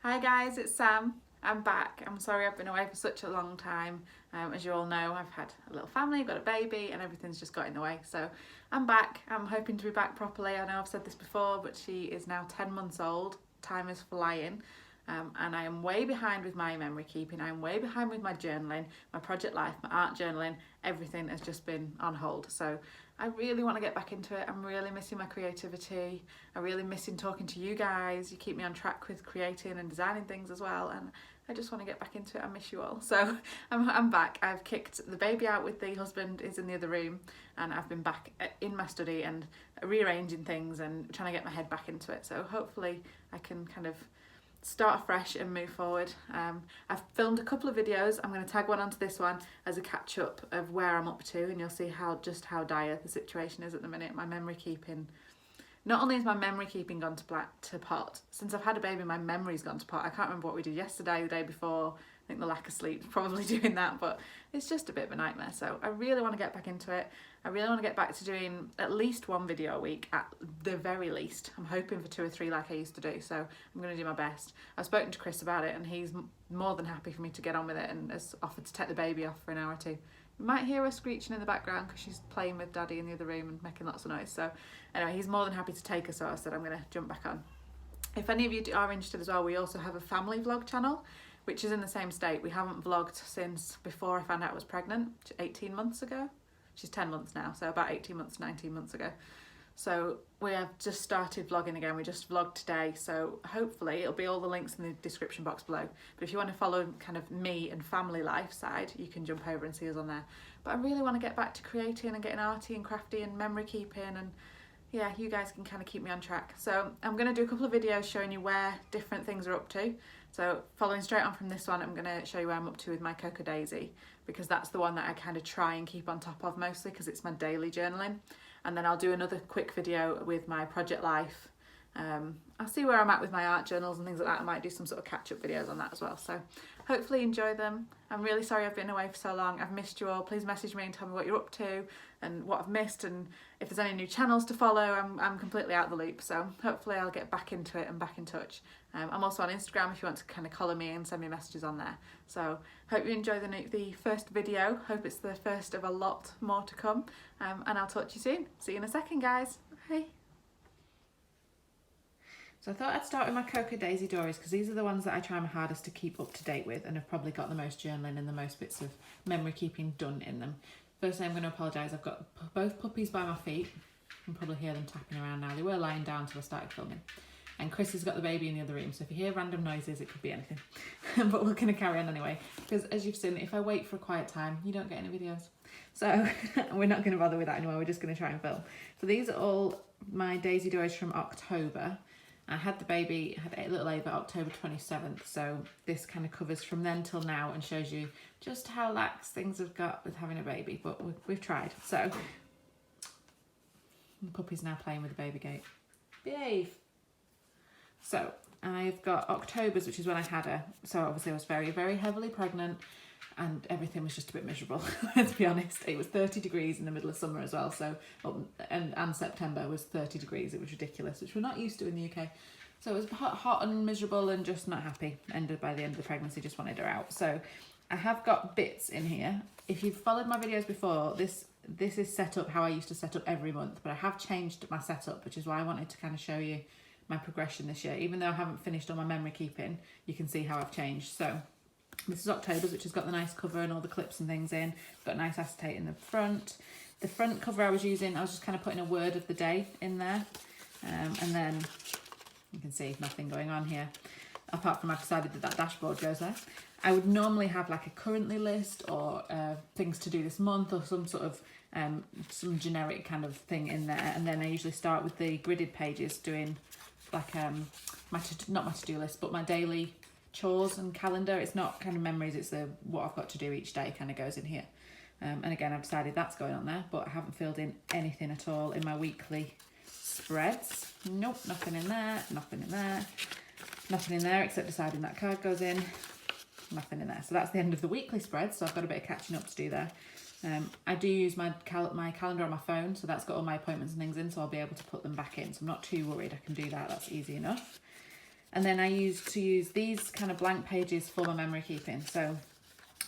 Hi guys, it's Sam. I'm back. I'm sorry I've been away for such a long time. As you all know, I've had a little family, got a baby, and everything's just got in the way. So I'm back. I'm hoping to be back properly. I know I've said this before, but she is now 10 months old. Time is flying. And I am way behind with my memory keeping. I'm way behind with my journaling, my project life, my art journaling. Everything has just been on hold. So I really want to get back into it. I'm really missing my creativity. I'm really missing talking to you guys. You keep me on track with creating and designing things as well. And I just want to get back into it. I miss you all. So I'm back. I've kicked the baby out with the husband is in the other room, and I've been back in my study and rearranging things and trying to get my head back into it. So hopefully I can kind of start afresh and move forward. I've filmed a couple of videos. I'm going to tag one onto this one as a catch up of where I'm up to, and you'll see how dire the situation is at the minute. My memory keeping, not only is my memory keeping gone to pot, since I've had a baby my memory's gone to pot. I can't remember what we did yesterday, the day before. I think the lack of sleep is probably doing that, but it's just a bit of a nightmare. So I really want to get back into it. I really want to get back to doing at least one video a week, at the very least. I'm hoping for 2 or 3 like I used to do, so I'm going to do my best. I've spoken to Chris about it, and he's more than happy for me to get on with it and has offered to take the baby off for an hour or two. You might hear her screeching in the background because she's playing with Daddy in the other room and making lots of noise. So anyway, he's more than happy to take her, so I said I'm going to jump back on. If any of you are interested as well, we also have a family vlog channel, which is in the same state. We haven't vlogged since before I found out I was pregnant, 18 months ago. She's 10 months now, so about 18 months, 19 months ago. So we have just started vlogging again. We just vlogged today, so hopefully it'll be all the links in the description box below. But if you want to follow kind of me and family life side, you can jump over and see us on there. But I really want to get back to creating and getting arty and crafty and memory keeping, and yeah, you guys can kind of keep me on track. So I'm going to do a couple of videos showing you where different things are up to. So following straight on from this one, I'm going to show you where I'm up to with my Cocoa Daisy, because that's the one that I kind of try and keep on top of mostly because it's my daily journaling. And then I'll do another quick video with my project life. I'll see where I'm at with my art journals and things like that. I might do some sort of catch-up videos on that as well. So hopefully enjoy them. I'm really sorry I've been away for so long. I've missed you all. Please message me and tell me what you're up to and what I've missed, and if there's any new channels to follow. I'm completely out of the loop, so hopefully I'll get back into it and back in touch. I'm also on Instagram if you want to kind of collar me and send me messages on there. So hope you enjoy the first video. Hope it's the first of a lot more to come, and I'll talk to you soon. See you in a second, guys. Bye. So I thought I'd start with my Cocoa Daisy Doris, because these are the ones that I try my hardest to keep up to date with and have probably got the most journaling and the most bits of memory keeping done in them. Firstly, I'm going to apologise. I've got both puppies by my feet. You can probably hear them tapping around now. They were lying down until I started filming. And Chris has got the baby in the other room, so if you hear random noises, it could be anything. But we're going to carry on anyway, because as you've seen, if I wait for a quiet time, you don't get any videos. So we're not going to bother with that anymore. We're just going to try and film. So these are all my Daisy Doris from October. I had the baby, had a little Ava October 27th, so this kind of covers from then till now and shows you just how lax things have got with having a baby, but we've tried. So, the puppy's now playing with the baby gate. Behave! So, I've got October's, which is when I had her. So obviously I was very, very heavily pregnant, and everything was just a bit miserable, let's be honest. It was 30 degrees in the middle of summer as well, so and September was 30 degrees. It was ridiculous, which we're not used to in the UK. So it was hot and miserable and just not happy. Ended by the end of the pregnancy, just wanted her out. So I have got bits in here. If you've followed my videos before, this is set up how I used to set up every month, but I have changed my setup, which is why I wanted to kind of show you my progression this year. Even though I haven't finished all my memory keeping, you can see how I've changed. So this is October's, which has got the nice cover and all the clips and things in. Got nice acetate in the front. The front cover I was using, I was just kind of putting a word of the day in there. And then you can see nothing going on here, apart from I've decided that dashboard goes there. I would normally have like a currently list or things to do this month, or some sort of some generic kind of thing in there. And then I usually start with the gridded pages, doing like not my to-do list, but my daily chores and calendar. It's not kind of memories, it's the what I've got to do each day kind of goes in here. And again, I've decided that's going on there, but I haven't filled in anything at all in my weekly spreads. Nope, nothing in there, nothing in there, nothing in there, except deciding that card goes in. Nothing in there. So that's the end of the weekly spread, so I've got a bit of catching up to do there. I do use my calendar on my phone, so that's got all my appointments and things in, so I'll be able to put them back in, so I'm not too worried. I can do that, that's easy enough. And then I used to use these kind of blank pages for my memory keeping. So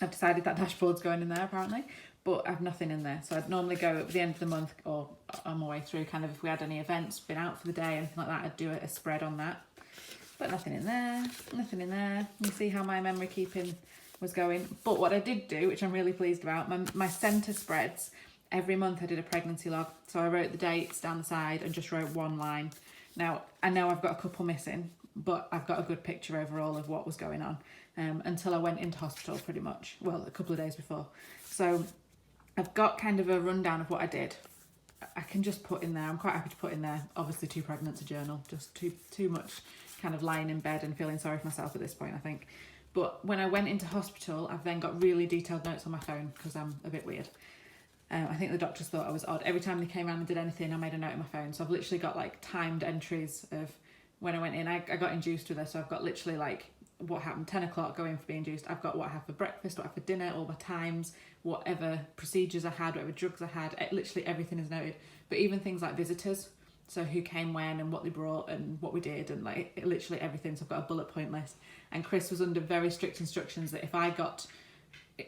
I've decided that dashboard's going in there apparently, but I've nothing in there. So I'd normally go at the end of the month or on my way through, kind of if we had any events, been out for the day, anything like that, I'd do a spread on that. But nothing in there, nothing in there. You see how my memory keeping was going. But what I did do, which I'm really pleased about, my centre spreads, every month I did a pregnancy log. So I wrote the dates down the side and just wrote one line. Now, I know I've got a couple missing, but I've got a good picture overall of what was going on until I went into hospital pretty much, well, a couple of days before. So I've got kind of a rundown of what I did. I can just put in there, I'm quite happy to put in there, obviously too pregnant to journal, just too much kind of lying in bed and feeling sorry for myself at this point, I think. But when I went into hospital, I've then got really detailed notes on my phone because I'm a bit weird. I think the doctors thought I was odd. Every time they came around and did anything, I made a note on my phone. So I've literally got like timed entries of when I went in. I got induced with her, so I've got literally like what happened, 10 o'clock, go in for being induced. I've got what I had for breakfast, what I had for dinner, all my times, whatever procedures I had, whatever drugs I had, literally everything is noted. But even things like visitors, so who came when and what they brought and what we did and like literally everything. So I've got a bullet point list. And Chris was under very strict instructions that if I got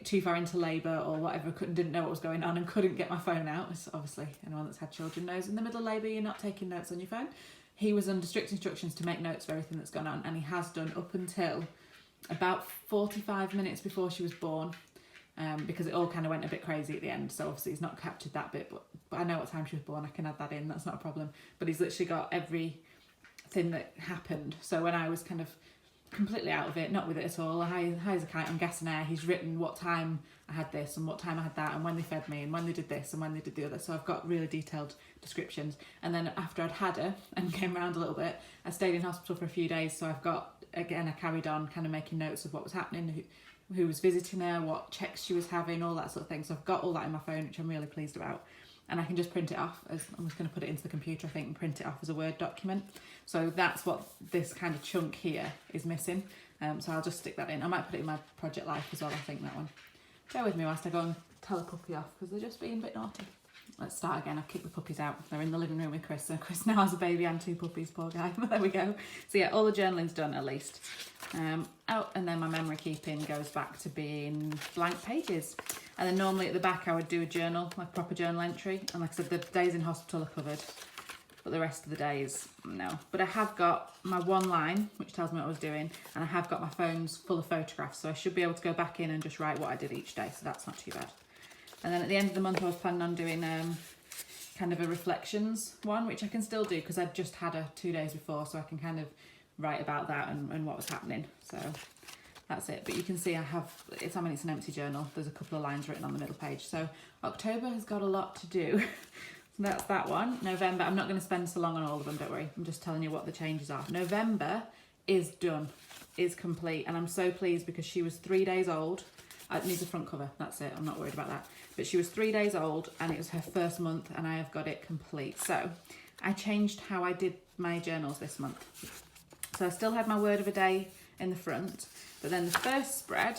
too far into labour or whatever, didn't know what was going on and couldn't get my phone out, as obviously anyone that's had children knows, in the middle of labour you're not taking notes on your phone. He was under strict instructions to make notes of everything that's gone on, and he has done up until about 45 minutes before she was born, because it all kind of went a bit crazy at the end. So obviously he's not captured that bit, but I know what time she was born, I can add that in, that's not a problem. But he's literally got everything that happened. So when I was kind of completely out of it, not with it at all, high as a kite, I'm guessing air, he's written what time I had this and what time I had that and when they fed me and when they did this and when they did the other. So I've got really detailed descriptions. And then after I'd had her and came around a little bit, I stayed in hospital for a few days. So I've got, again, I carried on kind of making notes of what was happening, who was visiting her, what checks she was having, all that sort of thing. So I've got all that in my phone, which I'm really pleased about. And I can just print it off, as I'm just going to put it into the computer, I think, and print it off as a Word document. So that's what this kind of chunk here is missing. So I'll just stick that in. I might put it in my Project Life as well, I think, that one. Bear with me whilst I go and tell the puppy off, because they're just being a bit naughty. Let's start again. I've kicked the puppies out. They're in the living room with Chris. So Chris now has a baby and 2 puppies, poor guy. There we go. So yeah, all the journaling's done at least. And then my memory keeping goes back to being blank pages. And then normally at the back I would do a journal, like a proper journal entry. And like I said, the days in hospital are covered, but the rest of the days, no. But I have got my one line, which tells me what I was doing, and I have got my phones full of photographs, so I should be able to go back in and just write what I did each day, so that's not too bad. And then at the end of the month I was planning on doing kind of a reflections one, which I can still do because I'd just had her 2 days before, so I can kind of write about that and what was happening. So that's it. But you can see it's an empty journal. There's a couple of lines written on the middle page. So October has got a lot to do. So that's that one. November, I'm not going to spend so long on all of them, don't worry. I'm just telling you what the changes are. November is done, is complete. And I'm so pleased because she was 3 days old. It needs a front cover, that's it. I'm not worried about that. But she was 3 days old and it was her first month and I have got it complete. So I changed how I did my journals this month. So I still had my word of a day in the front, but then the first spread,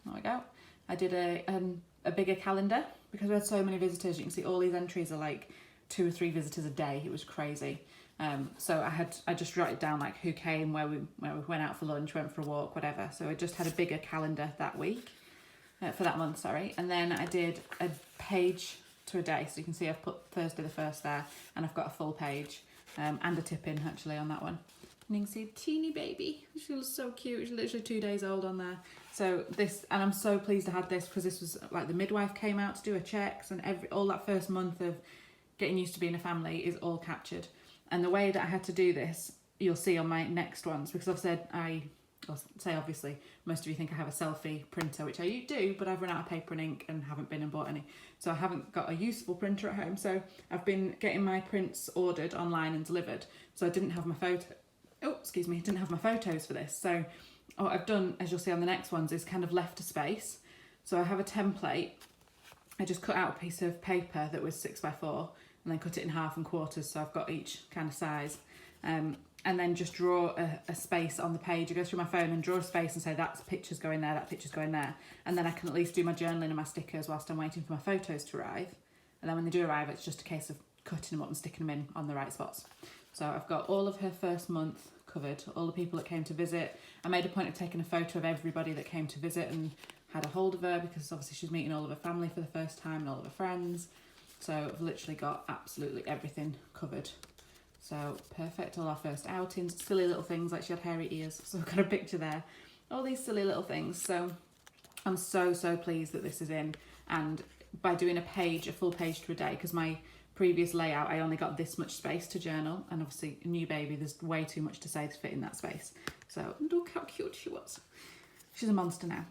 there we go, I did a bigger calendar because we had so many visitors. You can see all these entries are like 2 or 3 visitors a day. It was crazy. So I just wrote it down, like who came, where we went out for lunch, went for a walk, whatever. So I just had a bigger calendar that week, for that month, sorry. And then I did a page to a day. So you can see I've put Thursday the 1st there and I've got a full page and a tip in actually on that one. And you can see a teeny baby. She looks so cute. She's literally 2 days old on there. So this, and I'm so pleased I had this because this was like the midwife came out to do her checks and all that first month of getting used to being a family is all captured. And the way that I had to do this, you'll see on my next ones, because I've said obviously, most of you think I have a selfie printer, which I do, but I've run out of paper and ink and haven't been and bought any. So I haven't got a useful printer at home. So I've been getting my prints ordered online and delivered. So I didn't have my didn't have my photos for this. So what I've done, as you'll see on the next ones, is kind of left a space. So I have a template. I just cut out a piece of paper that was 6x4 and then cut it in half and quarters. So I've got each kind of size. And then just draw a space on the page. I go through my phone and draw a space and say that picture's going there, that picture's going there. And then I can at least do my journaling and my stickers whilst I'm waiting for my photos to arrive. And then when they do arrive, it's just a case of cutting them up and sticking them in on the right spots. So I've got all of her first month covered. All the people that came to visit. I made a point of taking a photo of everybody that came to visit and had a hold of her, because obviously she's meeting all of her family for the first time and all of her friends. So I've literally got absolutely everything covered. So perfect, all our first outings, silly little things like she had hairy ears, so I've got a picture there. All these silly little things. So I'm so pleased that this is in, and by doing a full page to a day, because my previous layout I only got this much space to journal, and obviously a new baby, there's way too much to say to fit in that space. So look how cute she was. She's a monster now.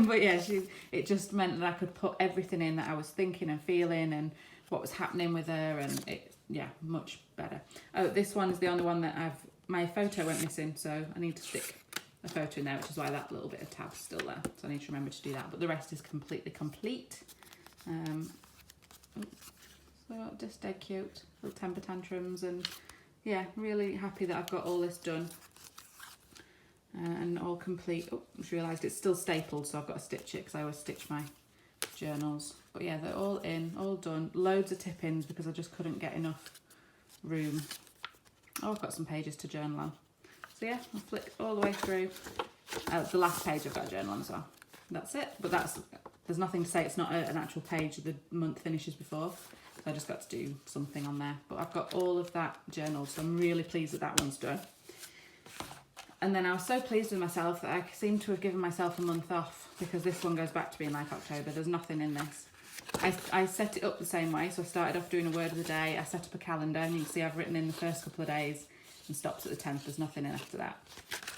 But yeah, it just meant that I could put everything in that I was thinking and feeling and what was happening with her, and yeah, much better. Oh, this one is the only one that my photo went missing, so I need to stick a photo in there, which is why that little bit of tab's still there. So I need to remember to do that, but the rest is completely complete. So just dead cute, little temper tantrums, and yeah, really happy that I've got all this done. And all complete. Oh, I just realised it's still stapled, so I've got to stitch it, because I always stitch my journals. But yeah, they're all in, all done. Loads of tip-ins because I just couldn't get enough room. Oh, I've got some pages to journal on. So yeah, I'll flick all the way through. The last page I've got a journal on as well. That's it. But there's nothing to say it's not an actual page the month finishes before. So I just got to do something on there. But I've got all of that journaled, so I'm really pleased that one's done. And then I was so pleased with myself that I seem to have given myself a month off, because this one goes back to being like October. There's nothing in this. I set it up the same way. So I started off doing a word of the day. I set up a calendar, and you can see I've written in the first couple of days and stopped at the 10th. There's nothing in after that.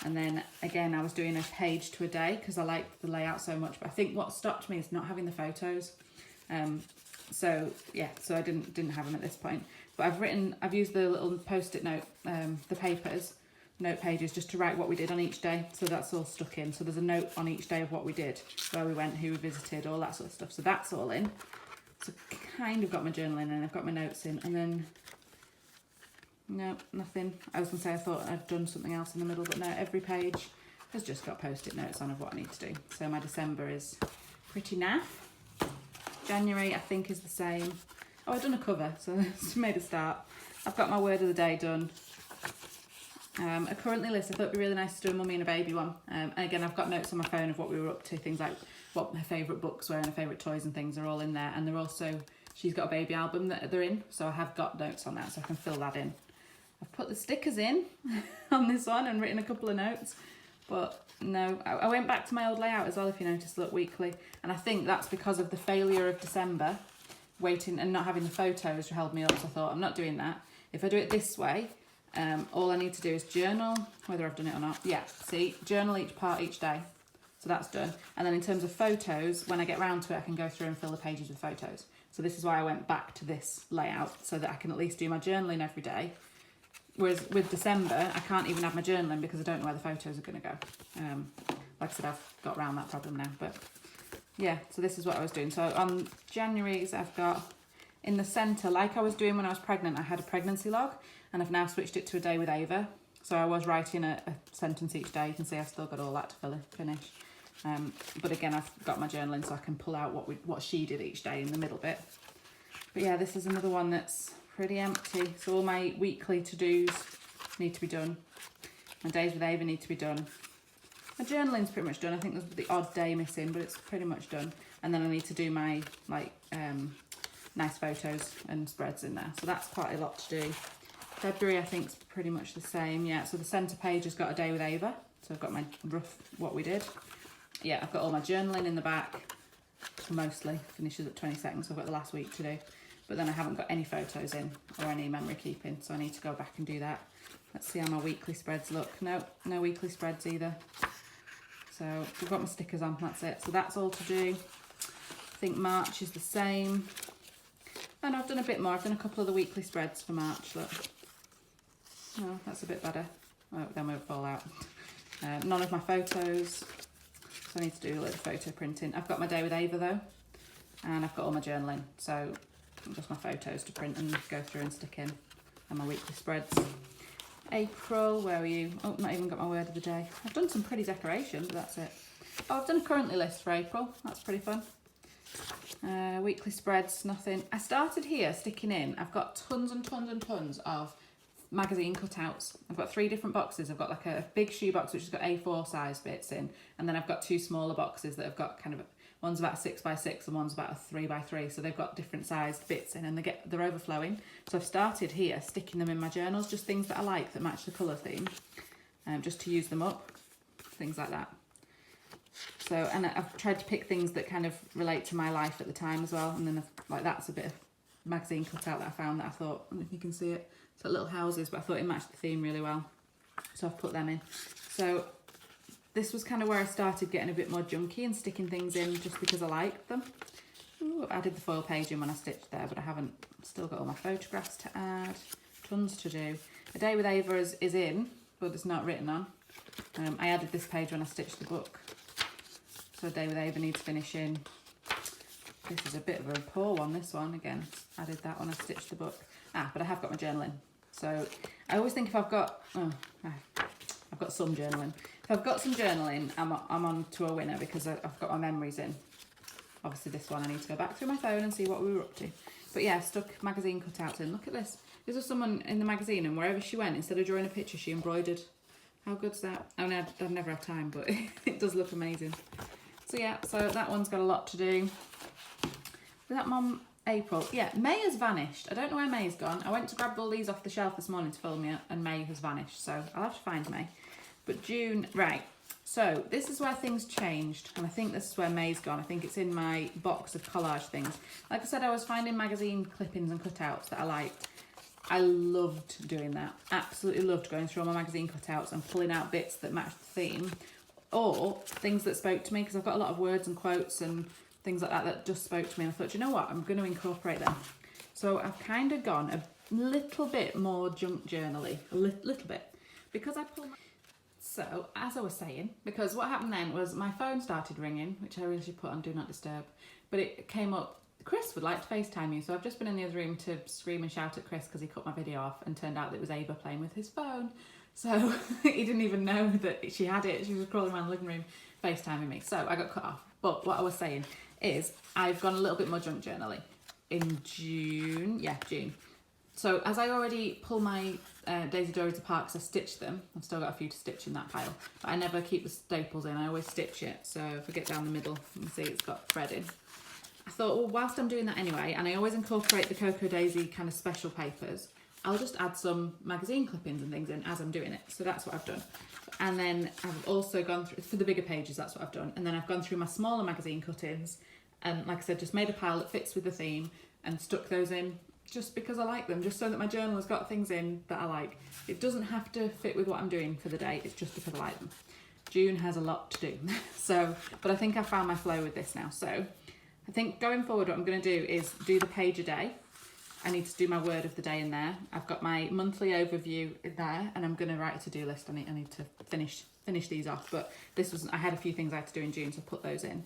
And then again, I was doing a page to a day because I liked the layout so much. But I think what stopped me is not having the photos. So yeah, so I didn't have them at this point. But I've used the little post-it note, the papers, note pages, just to write what we did on each day. So that's all stuck in. So there's a note on each day of what we did, where we went, who we visited, all that sort of stuff. So that's all in. So kind of got my journaling in, I've got my notes in, and then no, nothing. I was gonna say I thought I'd done something else in the middle, but no, every page has just got post-it notes on of what I need to do. So my December is pretty naff. January I think is the same. Oh, I've done a cover, so it's made a start. I've got my word of the day done. A currently list, I thought it'd be really nice to do a mummy and a baby one. And again, I've got notes on my phone of what we were up to, things like what her favourite books were and her favourite toys and things are all in there. And they're also, she's got a baby album that they're in, so I have got notes on that, so I can fill that in. I've put the stickers in on this one and written a couple of notes, but no, I went back to my old layout as well, if you notice, look, weekly. And I think that's because of the failure of December, waiting and not having the photos held me up, so I thought, I'm not doing that. If I do it this way, all I need to do is journal, whether I've done it or not. Yeah, see, journal each part each day. So that's done. And then in terms of photos, when I get round to it, I can go through and fill the pages with photos. So this is why I went back to this layout, so that I can at least do my journaling every day. Whereas with December, I can't even have my journaling because I don't know where the photos are going to go. Like I said, I've got around that problem now. But yeah, so this is what I was doing. So on January's, I've got in the centre, like I was doing when I was pregnant, I had a pregnancy log, and I've now switched it to a day with Ava. So I was writing a sentence each day. You can see I've still got all that to finish. But again, I've got my journaling so I can pull out what she did each day in the middle bit. But yeah, this is another one that's pretty empty. So all my weekly to-dos need to be done. My days with Ava need to be done. My journaling's pretty much done. I think there's the odd day missing, but it's pretty much done. And then I need to do my nice photos and spreads in there. So that's quite a lot to do. February, I think, is pretty much the same. Yeah, so the centre page has got a day with Ava. So I've got my rough what we did. Yeah, I've got all my journaling in the back. Mostly finishes at 22nd, so I've got the last week to do. But then I haven't got any photos in or any memory keeping, so I need to go back and do that. Let's see how my weekly spreads look. No weekly spreads either. So we've got my stickers on, that's it. So that's all to do. I think March is the same. And I've done a bit more. I've done a couple of the weekly spreads for March, look. Oh, that's a bit better. Oh, then we'll fall out. None of my photos. So I need to do a little photo printing. I've got my day with Ava though. And I've got all my journaling. So just my photos to print and go through and stick in. And my weekly spreads. April, where are you? Oh, not even got my word of the day. I've done some pretty decoration, but that's it. Oh, I've done a currently list for April. That's pretty fun. Weekly spreads, nothing. I started here sticking in. I've got tons and tons and tons of magazine cutouts. I've got 3 different boxes. I've got like a big shoe box which has got A4 size bits in, and then I've got 2 smaller boxes that have got kind of, one's about a 6x6 and one's about a 3x3, so they've got different sized bits in, and they're overflowing. So I've started here sticking them in my journals, just things that I like that match the colour theme, just to use them up, things like that. So, and I've tried to pick things that kind of relate to my life at the time as well, and then like that's a bit of magazine cutout that I found that I thought, I don't know if you can see it, it's like little houses, but I thought it matched the theme really well, so I've put them in. So this was kind of where I started getting a bit more junky and sticking things in just because I liked them. Ooh, I've added the foil page in when I stitched there, but I haven't, still got all my photographs to add, tons to do. A Day with Ava is in, but it's not written on. I added this page when I stitched the book. So A Day with Ava needs finishing. This is a bit of a poor one, this one, again, added that when I stitched the book. But I have got my journaling. So I always think if I've got, I've got some journaling. If I've got some journaling, I'm on to a winner because I've got my memories in. Obviously this one I need to go back through my phone and see what we were up to. But yeah, I stuck magazine cutouts in. Look at this. This was someone in the magazine, and wherever she went, instead of drawing a picture, she embroidered. How good's that? I mean, I'd never have time, but it does look amazing. So yeah, so that one's got a lot to do. Was that Mum? April. Yeah, May has vanished. I don't know where May's gone. I went to grab all these off the shelf this morning to film it, and May has vanished. So I'll have to find May. But June, right. So this is where things changed, and I think this is where May's gone. I think it's in my box of collage things. Like I said, I was finding magazine clippings and cutouts that I liked. I loved doing that. Absolutely loved going through all my magazine cutouts and pulling out bits that matched the theme, or things that spoke to me, because I've got a lot of words and quotes and things like that that just spoke to me, and I thought, you know what, I'm going to incorporate them. So I've kind of gone a little bit more junk journal-y, a little bit, because I pulled my... So, as I was saying, because what happened then was my phone started ringing, which I really should put on Do Not Disturb, but it came up, Chris would like to FaceTime you, so I've just been in the other room to scream and shout at Chris because he cut my video off, and turned out that it was Ava playing with his phone. So he didn't even know that she had it. She was crawling around the living room FaceTiming me, so I got cut off. But what I was saying is I've gone a little bit more junk journaling in June. Yeah, June. So as I already pull my Daisy Doris apart because I stitched them, I've still got a few to stitch in that pile, but I never keep the staples in, I always stitch it. So if I get down the middle, you can see it's got thread in. I thought, well, whilst I'm doing that anyway, and I always incorporate the Cocoa Daisy kind of special papers, I'll just add some magazine clippings and things in as I'm doing it. So that's what I've done. And then I've also gone through, for the bigger pages, that's what I've done. And then I've gone through my smaller magazine cuttings, and like I said, just made a pile that fits with the theme and stuck those in just because I like them, just so that my journal has got things in that I like. It doesn't have to fit with what I'm doing for the day, it's just because I like them. June has a lot to do. So, but I think I found my flow with this now. So I think going forward, what I'm going to do is do the page a day. I need to do my word of the day in there. I've got my monthly overview in there, and I'm going to write a to-do list. I need to finish these off, but this was, I had a few things I had to do in June, so I put those in.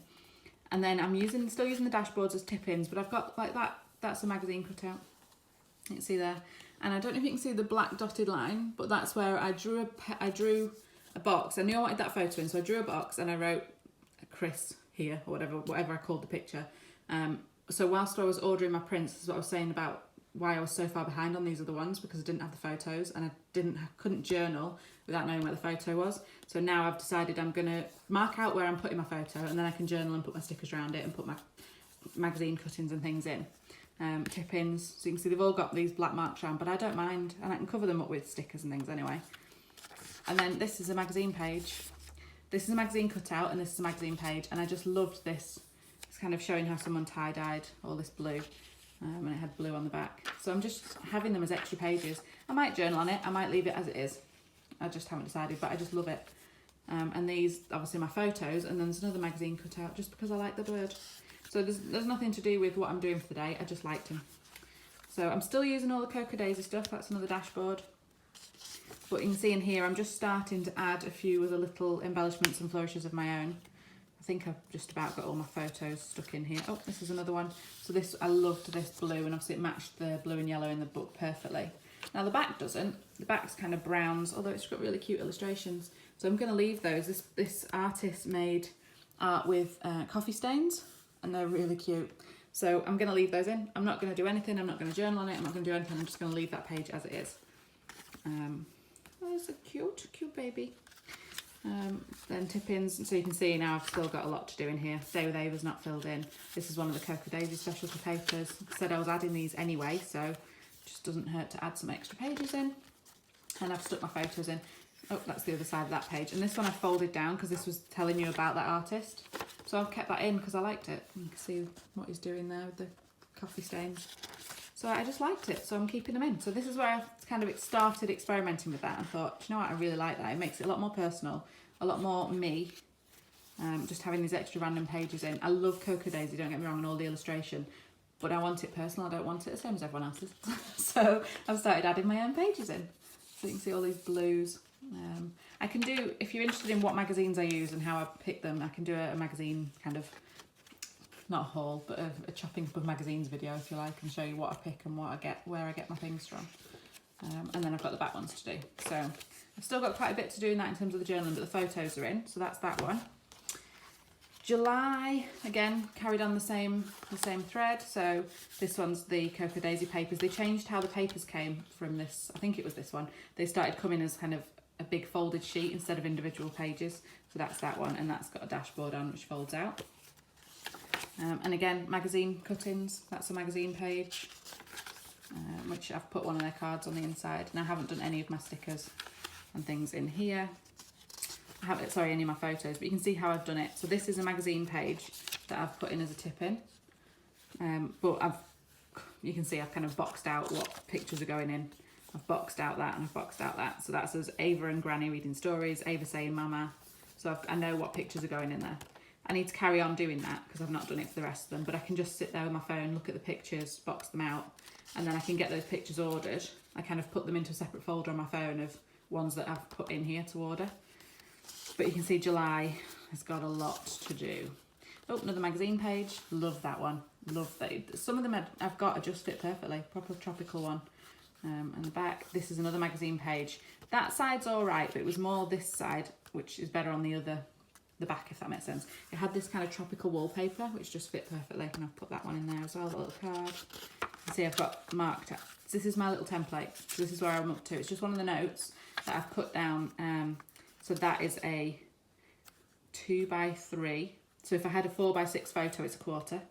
And then I'm still using the dashboards as tip-ins, but I've got like that's a magazine cutout. You can see there. And I don't know if you can see the black dotted line, but that's where I drew a box. I knew I wanted that photo in, so I drew a box and I wrote Chris here, or whatever I called the picture. So whilst I was ordering my prints, this is what I was saying about why I was so far behind on these other ones, because I didn't have the photos, and I couldn't journal without knowing where the photo was. So now I've decided I'm going to mark out where I'm putting my photo, and then I can journal and put my stickers around it and put my magazine cuttings and things in. Tip-ins, so you can see they've all got these black marks around, but I don't mind, and I can cover them up with stickers and things anyway. And then this is a magazine page. This is a magazine cutout, and this is a magazine page, and I just loved this. It's kind of showing how someone tie-dyed all this blue, and it had blue on the back. So I'm just having them as extra pages. I might journal on it, I might leave it as it is. I just haven't decided, but I just love it. And these, obviously my photos, and then there's another magazine cutout just because I like the bird. So there's nothing to do with what I'm doing for the day, I just liked him. So I'm still using all the Cocoa Daisy stuff, that's another dashboard. But you can see in here, I'm just starting to add a few other little embellishments and flourishes of my own. I think I've just about got all my photos stuck in here. Oh, this is another one. So this, I loved this blue, and obviously it matched the blue and yellow in the book perfectly. Now the back doesn't. The back's kind of browns, although it's got really cute illustrations. So I'm going to leave those. This artist made art with coffee stains, and they're really cute. So I'm going to leave those in. I'm not going to do anything. I'm not going to journal on it. I'm not going to do anything. I'm just going to leave that page as it is. There's a cute baby. Then tip-ins, so you can see now I've still got a lot to do in here. Day with Ava's not filled in. This is one of the Cocoa Daisy specialty papers. I said I was adding these anyway, so it just doesn't hurt to add some extra pages in. And I've stuck my photos in. Oh, that's the other side of that page. And this one I folded down because this was telling you about that artist. So I've kept that in because I liked it. You can see what he's doing there with the coffee stains. So I just liked it, so I'm keeping them in. So this is where I kind of started experimenting with that and thought, you know what, I really like that. It makes it a lot more personal, a lot more me, just having these extra random pages in. I love Cocoa Daisy, don't get me wrong, and all the illustration, but I want it personal. I don't want it the same as everyone else's. So I've started adding my own pages in. So you can see all these blues. I can do, if you're interested in what magazines I use and how I pick them, I can do a magazine kind of, not a haul, but a chopping up of magazines video, if you like, and show you what I pick and what I get, where I get my things from. And then I've got the back ones to do. So I've still got quite a bit to do in that in terms of the journaling, but the photos are in, so that's that one. July, again, carried on the same thread. So this one's the Cocoa Daisy papers. They changed how the papers came from this, I think it was this one. They started coming as kind of a big folded sheet instead of individual pages. So that's that one, and that's got a dashboard on which folds out. And again, magazine cuttings, that's a magazine page, which I've put one of their cards on the inside. And I haven't done any of my stickers and things in here. I haven't, sorry, any of my photos, but you can see how I've done it. So this is a magazine page that I've put in as a tip in. But you can see I've kind of boxed out what pictures are going in. I've boxed out that and I've boxed out that. So that's as Ava and Granny reading stories, Ava saying mama. So I know what pictures are going in there. I need to carry on doing that because I've not done it for the rest of them, but I can just sit there with my phone, look at the pictures, box them out, and then I can get those pictures ordered. I kind of put them into a separate folder on my phone of ones that I've put in here to order. But you can see July has got a lot to do. Oh, another magazine page. Love that one. Love that. Some of them I've got just fit perfectly. Proper tropical one. And the back, this is another magazine page. That side's all right, but it was more this side, which is better on the back, if that makes sense. It had this kind of tropical wallpaper, which just fit perfectly, and I've put that one in there as well, the little card. You see I've got marked out. This is my little template, so this is where I'm up to. It's just one of the notes that I've put down. So that is a 2x3. So if I had a 4x6 photo, it's a quarter.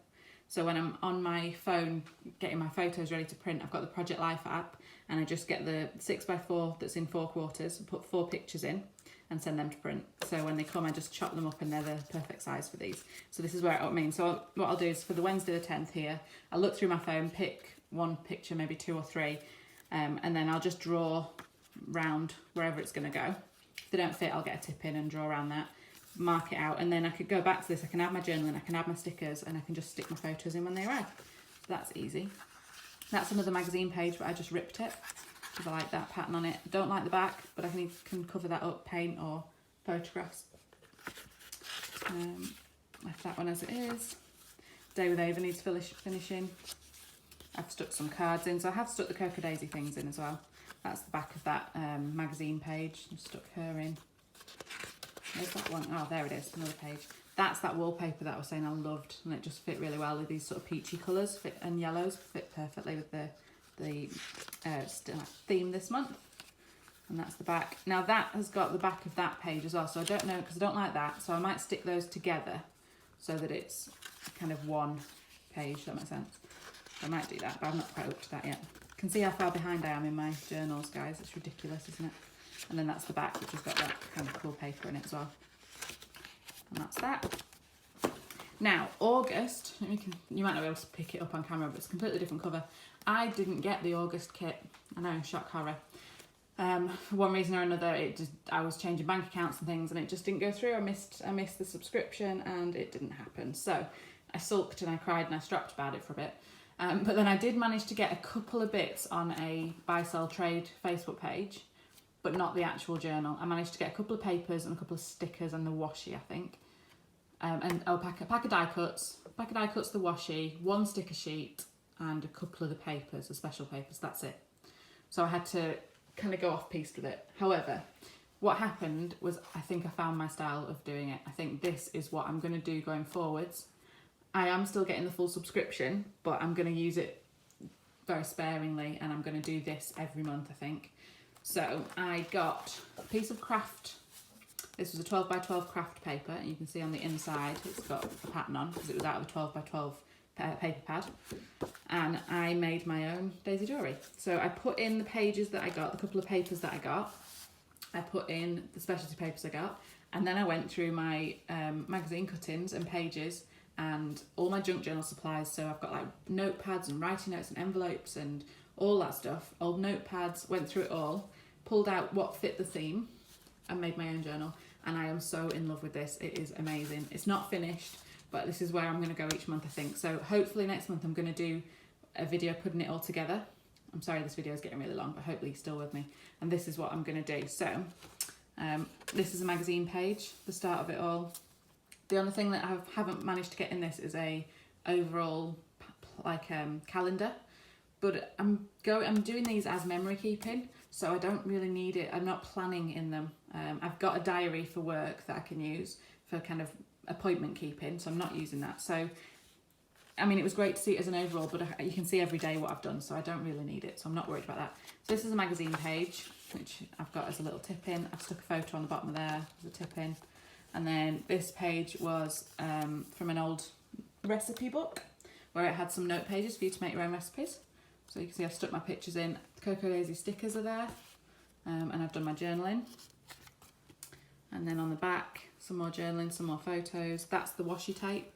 So when I'm on my phone getting my photos ready to print, I've got the Project Life app, and I just get the 6x4 that's in 4 quarters, put 4 pictures in, and send them to print. So when they come, I just chop them up and they're the perfect size for these. So this is where I mean. So what I'll do is for the Wednesday the 10th here, I'll look through my phone, pick one picture, maybe 2 or 3, and then I'll just draw round wherever it's going to go. If they don't fit, I'll get a tip in and draw around that, mark it out, and then I could go back to this. I can add my journaling, I can add my stickers, and I can just stick my photos in when they arrive. So that's easy. That's another magazine page, but I just ripped it because I like that pattern on it. Don't like the back, but I can cover that up, paint or photographs. Left that one as it is. Day with Ava needs finishing. I've stuck some cards in, so I have stuck the Cocoa Daisy things in as well. That's the back of that magazine page. I've stuck her in. Where's that one? Oh, there it is, another page. That's that wallpaper that I was saying I loved, and it just fit really well with these sort of peachy colours and yellows. Fit perfectly with the theme this month. And that's the back. Now that has got the back of that page as well, so I don't know, because I don't like that, so I might stick those together so that it's kind of one page. That makes sense. I might do that, but I'm not quite up to that yet. You can see how far behind I am in my journals, guys. It's ridiculous, isn't it? And then that's the back, which has got that kind of cool paper in it as well. And that's that. Now, August, you might not be able to pick it up on camera, but it's a completely different cover. I didn't get the August kit. I know, shock horror. For one reason or another, I was changing bank accounts and things, and it just didn't go through. I missed the subscription, and it didn't happen. So I sulked and I cried and I strapped about it for a bit. But then I did manage to get a couple of bits on a buy, sell, trade Facebook page, but not the actual journal. I managed to get a couple of papers and a couple of stickers and the washi, I think. Pack of die cuts, the washi, 1 sticker sheet, and a couple of the papers, the special papers. That's it. So I had to kind of go off piste with it. However, what happened was I think I found my style of doing it. I think this is what I'm going to do going forwards. I am still getting the full subscription, but I'm going to use it very sparingly, and I'm going to do this every month, I think. So I got a piece of craft. This was a 12 by 12 craft paper, and you can see on the inside it's got a pattern on because it was out of a 12 by 12 paper pad. And I made my own Daisy Dori. So I put in the pages that I got, the couple of papers that I got. I put in the specialty papers I got, and then I went through my magazine cuttings and pages and all my junk journal supplies. So I've got like notepads and writing notes and envelopes and all that stuff, old notepads, went through it all, pulled out what fit the theme and made my own journal. And I am so in love with this. It is amazing. It's not finished, but this is where I'm going to go each month, I think. So hopefully next month I'm going to do a video putting it all together. I'm sorry this video is getting really long, but hopefully you're still with me. And this is what I'm going to do. So this is a magazine page, the start of it all. The only thing that I haven't managed to get in this is a overall calendar. But I'm doing these as memory keeping, so I don't really need it. I'm not planning in them. I've got a diary for work that I can use for kind of appointment keeping, so I'm not using that. So, I mean, it was great to see it as an overall, but you can see every day what I've done, so I don't really need it, so I'm not worried about that. So this is a magazine page, which I've got as a little tip in. I've stuck a photo on the bottom of there as a tip in. And then this page was from an old recipe book, where it had some note pages for you to make your own recipes. So you can see I've stuck my pictures in. Cocoa Daisy stickers are there, and I've done my journaling. And then on the back, some more journaling, some more photos. That's the washi tape.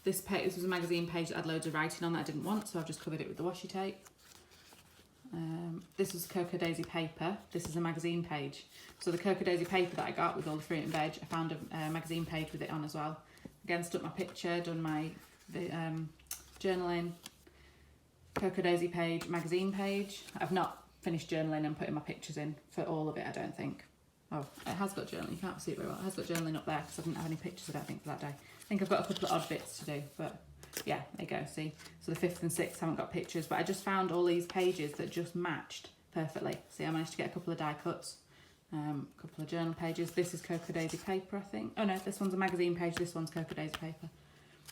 This was a magazine page that had loads of writing on that I didn't want, so I've just covered it with the washi tape. This was Cocoa Daisy paper. This is a magazine page. So the Cocoa Daisy paper that I got with all the fruit and veg, I found a magazine page with it on as well. Again, stuck my picture, done my journaling. Cocoa Daisy page, magazine page. I've not finished journaling and putting my pictures in for all of it, I don't think. Oh, it has got journaling, you can't see it very well. It has got journaling up there because I didn't have any pictures, I don't think, for that day. I think I've got a couple of odd bits to do, but yeah, there you go, see. So the 5th and 6th haven't got pictures, but I just found all these pages that just matched perfectly. See, I managed to get a couple of die cuts, a couple of journal pages. This is Cocoa Daisy paper, I think. Oh no, this one's a magazine page, this one's Cocoa Daisy paper.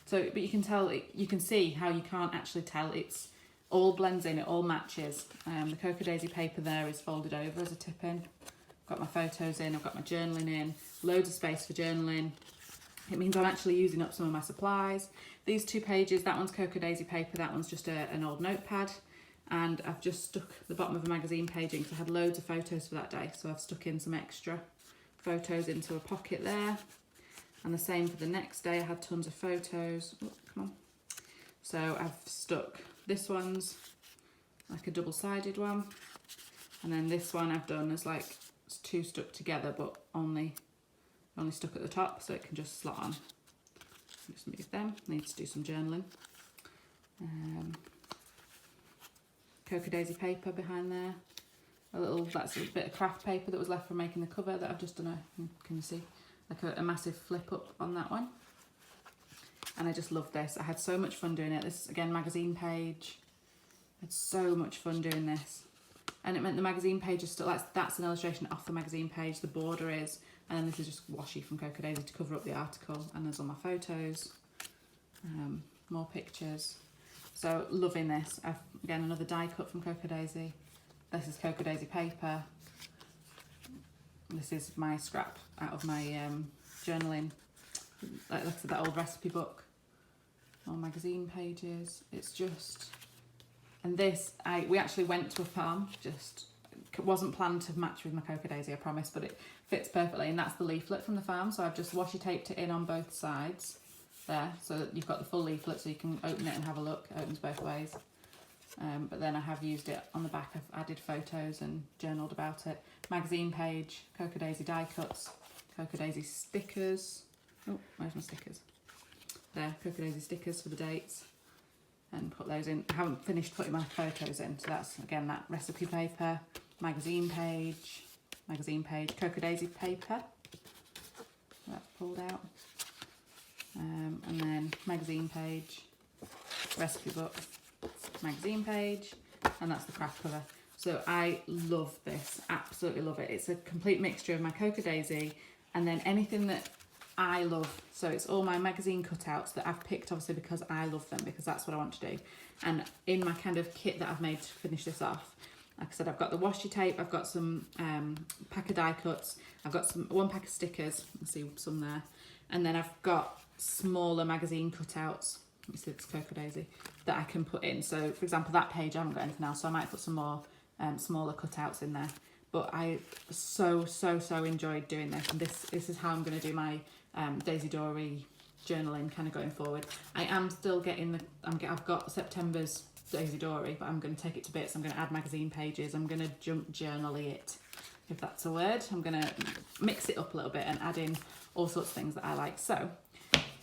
So, but you can tell, you can see how you can't actually tell. It's all blends in, it all matches. The Cocoa Daisy paper there is folded over as a tip in. I've got my photos in, I've got my journaling in, loads of space for journaling. It means I'm actually using up some of my supplies. These 2 pages, that one's Cocoa Daisy paper, that one's just an old notepad. And I've just stuck the bottom of a magazine page in because I had loads of photos for that day. So I've stuck in some extra photos into a pocket there. And the same for the next day, I had tons of photos. Oh, come on. So I've stuck, this one's like a double-sided one. And then this one I've done as like, it's 2 stuck together, but only stuck at the top, so it can just slot on. Just move them. Need to do some journaling. Cocoa Daisy paper behind there. That's a bit of craft paper that was left from making the cover that I've just done can you see? Like a massive flip up on that one. And I just love this. I had so much fun doing it. This is, again, magazine page. I had so much fun doing this. And it meant the magazine page is still, that's an illustration off the magazine page, the border is, and then this is just washi from Cocoa Daisy to cover up the article, and there's all my photos, more pictures. So loving this. Again, another die cut from Cocoa Daisy. This is Cocoa Daisy paper. This is my scrap out of my journaling, like I said, that old recipe book. More magazine pages. It's just, and this, we actually went to a farm, just wasn't planned to match with my Cocoa Daisy, I promise, but it fits perfectly, and that's the leaflet from the farm. So I've just washi taped it in on both sides there, so that you've got the full leaflet, so you can open it and have a look. It opens both ways. But then I have used it on the back. I've added photos and journaled about it. Magazine page, Cocoa Daisy die cuts, Cocoa Daisy stickers. Oh, where's my stickers? There, Cocoa Daisy stickers for the dates. And put those in. I haven't finished putting my photos in, so that's, again, that recipe paper, magazine page, Cocoa Daisy paper. That's pulled out. And then magazine page, recipe book, magazine page, and that's the craft cover. So I love this, absolutely love it. It's a complete mixture of my Cocoa Daisy and then anything that I love. So it's all my magazine cutouts that I've picked obviously because I love them, because that's what I want to do. And in my kind of kit that I've made to finish this off, Like I said, I've got the washi tape, I've got some pack of die cuts, I've got one pack of stickers, you can see some there, and then I've got smaller magazine cutouts, you see it's Cocoa Daisy, that I can put in. So for example, that page I haven't got anything else, so I might put some more smaller cutouts in there. But I so enjoyed doing this, and this is how I'm going to do my Daisy Dori journaling kind of going forward. I am still getting I've got September's Daisy Dori, but I'm going to take it to bits. I'm going to add magazine pages. I'm going to junk journal it, if that's a word. I'm going to mix it up a little bit and add in all sorts of things that I like. So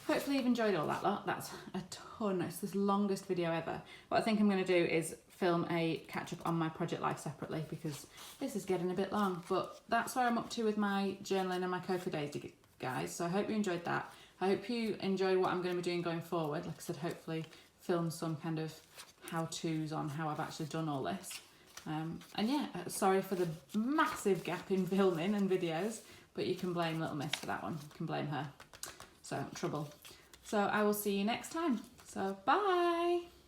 hopefully you've enjoyed all that lot. That's a ton. It's the longest video ever. What I think I'm going to do is film a catch up on my project life separately, because this is getting a bit long. But that's where I'm up to with my journaling and my Cocoa Daisy, guys. So I hope you enjoyed that. I hope you enjoy what I'm going to be doing going forward. Like I said, hopefully film some kind of how-tos on how I've actually done all this. And yeah, sorry for the massive gap in filming and videos, but you can blame Little Miss for that one. You can blame her. So, trouble. So I will see you next time. So, bye!